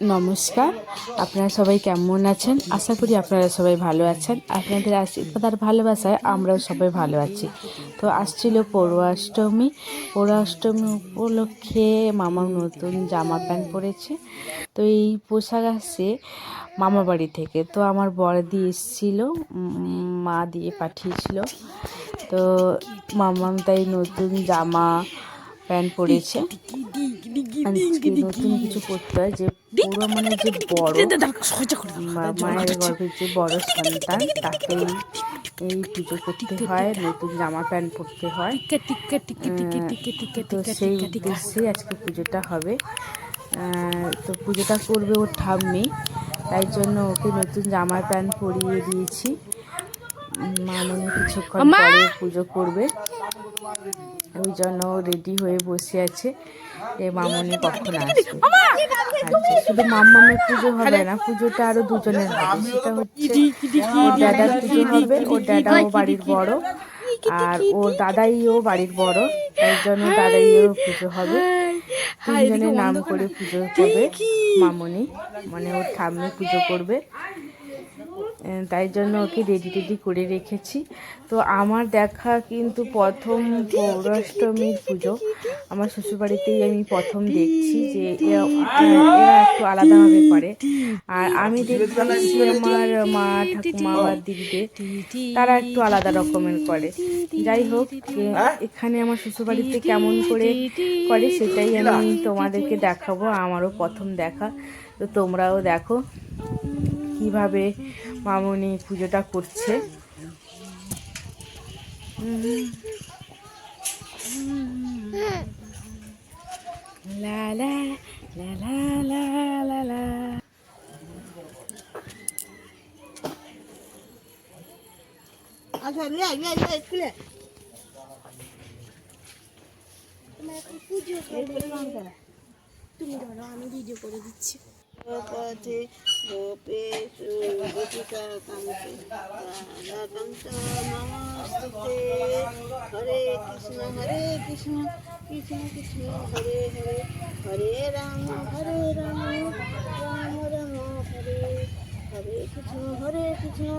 নমস্কার, আপনারা সবাই কেমন আছেন? আশা করি আপনারা সবাই ভালো আছেন। আপনাদের আশীর্বাদ আর ভালোবাসায় আমরাও সবাই ভালো আছি। তো আসছিল পৌষাষ্টমী। পৌষাষ্টমী উপলক্ষে মামার নতুন জামা প্যান্ট পরেছে। তো এই পোশাক আসছে মামা বাড়ি থেকে। তো আমার বড়দি এসেছিল, মা দিয়ে পাঠিয়েছিল। তো মামাম তাই নতুন জামা প্যান্ট পরেছে। আজকে নতুন কিছু করতে হয়, যে পুরো মানে যে বড় মায়ের গর্ভের যে বড় সন্তান তাকে এই পুজো করতে হয়, নতুন জামা প্যান্ট পরতে হয়। তো সেই উদ্দেশ্যে আজকে পুজোটা হবে। তো পুজোটা করবে ওর ঠাম্মি, তাই জন্য ওকে নতুন জামা প্যান্ট পরিয়ে দিয়েছি। মামনি কিছুক্ষণ পরে পুজো করবে, ওই জন্য রেডি হয়ে বসে আছে যে মামনি কখন আসবে। আচ্ছা, শুধু মাম্মামের পুজো হবে না, পুজোটা আরো দুজনের হবে। সেটা হচ্ছে ওর দাদার পুজো হবে। ওর দাদাও বাড়ির বড় আর ওর দাদাইও বাড়ির বড়, তাই জন্য দাদাইয়েরও পুজো হবে। তিনজনের নাম করে পুজো করবে মামনি, মানে ওর ঠাম্মি পুজো করবে। তাই জন্য ওকে রেডি করে রেখেছি। তো আমার দেখা কিন্তু প্রথম পৌষাষ্টমীর পুজো আমার শ্বশুরবাড়িতেই আমি প্রথম দেখছি, যে এরা একটু আলাদাভাবে করে। আর আমি দেখছি আমার মা ঠাকুমা বা দিদিদের, তারা একটু আলাদা রকমের করে। যাই হোক, এখানে আমার শ্বশুরবাড়িতে কেমন করে করে সেটাই আমি তোমাদেরকে দেখাবো। আমারও প্রথম দেখা, তো তোমরাও দেখো কিভাবে মামনি পুজোটা করছে। লা লা লা লা লা লা লা। আচ্ছা খুলে তুমি ধরো, আমি ভিডিও করে দিচ্ছি। পথে গোপেশু গোপিকা কান্তে রাধাকান্ত নমস্তুতে। হরে কৃষ্ণ কৃষ্ণ কৃষ্ণ হরে হরে, হরে রাম রাম রাম হরে হরে, কৃষ্ণ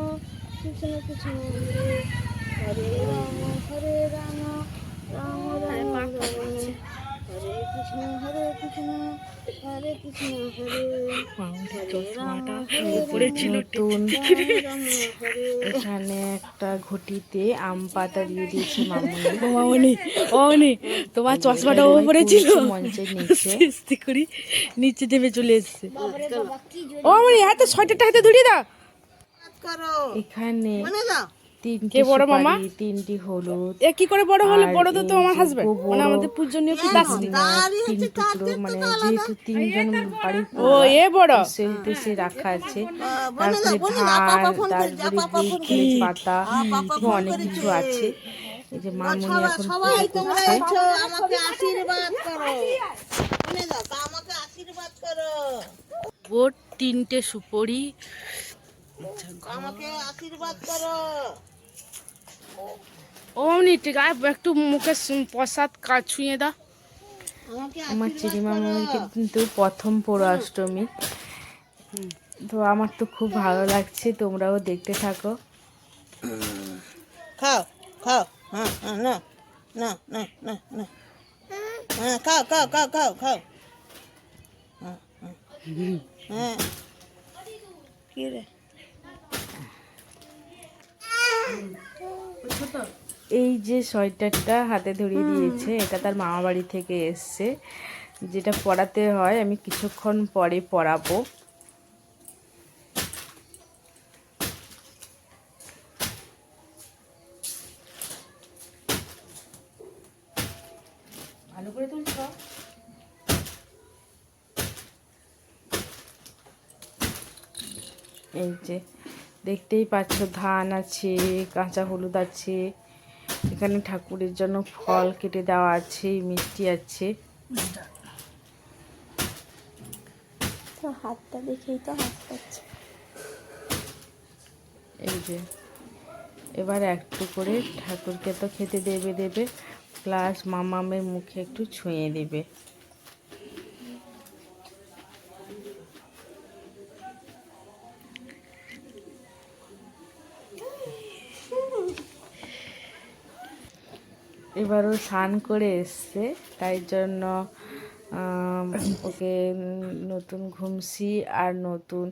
কৃষ্ণ কৃষ্ণ হরে হরে, রাম রাম রাম হরে কৃষ্ণ হরে কৃষ্ণ হরে নতুন এখানে একটা ঘটিতে আম পাতা দিয়ে দিয়েছে মামনি। তোমার চশমাটা ওপরে ছিল, মঞ্চের নিচে করি নিচে নেমে চলে এসছে। ও মামনি হাতে সোয়েটারটা হাতে ধরিয়ে দাও। এখানে তিনটি বড় মামা, তিনটি হলুদ। এ কি করে বড় হলো? বড় তো আমার হাজবেন্ড, মানে আমাদের পূজনীয় পিতাশ্রী। তিন টুকরো, মানে যেহেতু তিনজন বাড়ির ও এ বড়, সেই উদ্দেশ্যে রাখা আছে। তারপরে ধান, তারপরে ফুলের পাতা, অনেক কিছু আছে। এই যে মামনি এখন পুজো করছে। আমাকে আশীর্বাদ করো, আমাকে আশীর্বাদ করো। বোট তিনটে সুপরি, আমাকে আশীর্বাদ করো। ও মামনি ঠিক আছে, একটু মুখে প্রসাদ ছুঁয়ে দাও। আমার চিরিমা মামিকে কিন্তু প্রথম পৌষাষ্টমী, তো আমার তো খুব ভালো লাগছে, তোমরাও দেখতে থাকো। খাও খাও, হ্যাঁ না না না না না, হ্যাঁ খাও খাও খাও খাও খাও, হ্যাঁ কি রে। এই যে সোয়েটারটা হাতে ধরিয়ে দিয়েছে, এটা তার মামা বাড়ি থেকে এসছে, যেটা পরাতে হয়। আমি কিছুক্ষণ পরে পরাবো। ভালো করে তুলছ। এই যে দেখতেই পাচ্ছ, ধান আছে, কাঁচা হলুদ আছে, এখানে ঠাকুরের জন্য ফল কেটে দেওয়া আছে, মিষ্টি আছে। তো হাতটা দেখেই তো হাত পাচ্ছে। এই যে এবার একটু করে ঠাকুরকে তো খেতে দেবে, প্লাস মামামের মুখে একটু ছুঁয়ে দেবে। এবারও স্নান করে এসছে, তাই জন্য ওকে নতুন ঘুমসি আর নতুন